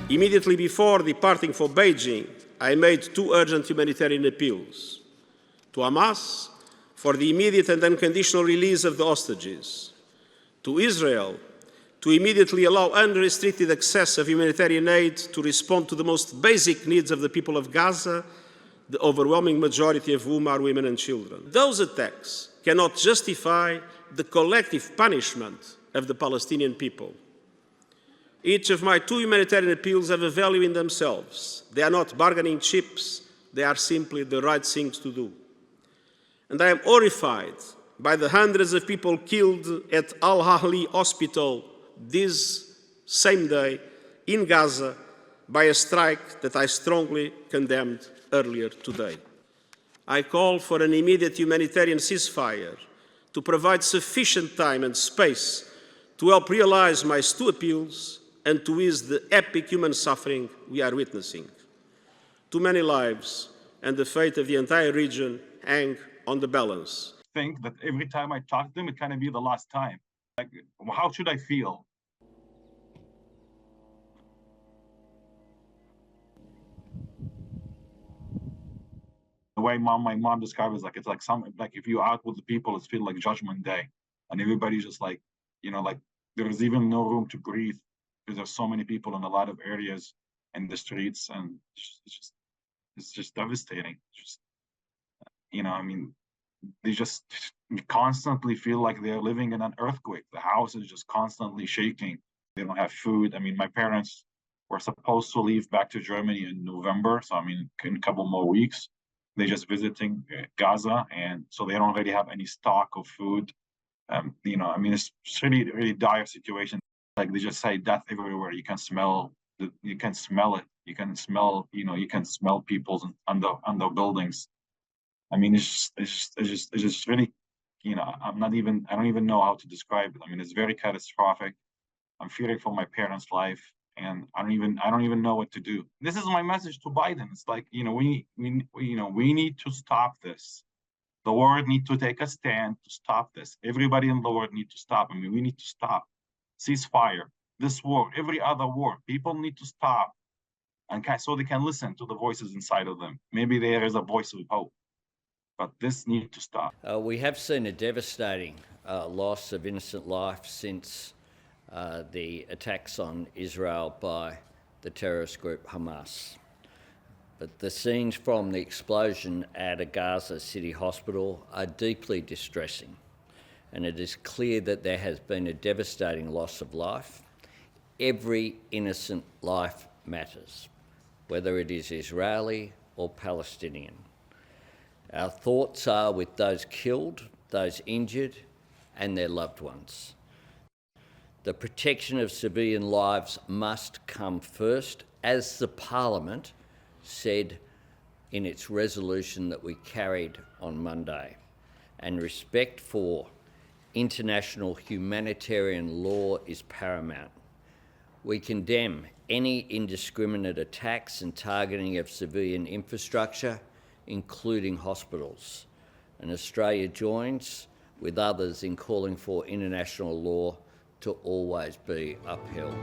Immediately before departing for Beijing, I made two urgent humanitarian appeals: to Hamas for the immediate and unconditional release of the hostages, to Israel to immediately allow unrestricted access of humanitarian aid to respond to the most basic needs of the people of Gaza, the overwhelming majority of whom are women and children. Those attacks cannot justify the collective punishment of the Palestinian people. Each of my two humanitarian appeals have a value in themselves. They are not bargaining chips, they are simply the right things to do. And I am horrified by the hundreds of people killed at Al-Ahli Hospital this same day in Gaza by a strike that I strongly condemned earlier today. I call for an immediate humanitarian ceasefire to provide sufficient time and space to help realize my two appeals and to ease the epic human suffering we are witnessing. Too many lives and the fate of the entire region hang on the balance. I think that every time I talk to them, it kind of be the last time. Like, how should I feel? The way my mom describes it, it's like if you're out with the people, it feels like Judgment Day, and everybody's just like, like there is even no room to breathe because there's so many people in a lot of areas and the streets, and it's just devastating. They just constantly feel like they're living in an earthquake. The house is just constantly shaking. They don't have food. My parents were supposed to leave back to Germany in November, so in a couple more weeks. They're just visiting Gaza, and so they don't really have any stock of food. It's really, really dire situation. Like they just say death everywhere. You can smell it. You can smell, you can smell people under buildings. It's just really, I don't even know how to describe it. It's very catastrophic. I'm fearing for my parents' life, and I don't even know what to do. This is my message to Biden. It's like, we need to stop this. The world need to take a stand to stop this. Everybody in the world need to stop. We need to stop. Ceasefire. This war, every other war. People need to stop, and so they can listen to the voices inside of them. Maybe there is a voice of hope. But this needs to stop. We have seen a devastating loss of innocent life since the attacks on Israel by the terrorist group Hamas. But the scenes from the explosion at a Gaza city hospital are deeply distressing, and it is clear that there has been a devastating loss of life. Every innocent life matters, whether it is Israeli or Palestinian. Our thoughts are with those killed, those injured, and their loved ones. The protection of civilian lives must come first, as the Parliament said in its resolution that we carried on Monday. And respect for international humanitarian law is paramount. We condemn any indiscriminate attacks and targeting of civilian infrastructure, including hospitals. And Australia joins with others in calling for international law to always be upheld.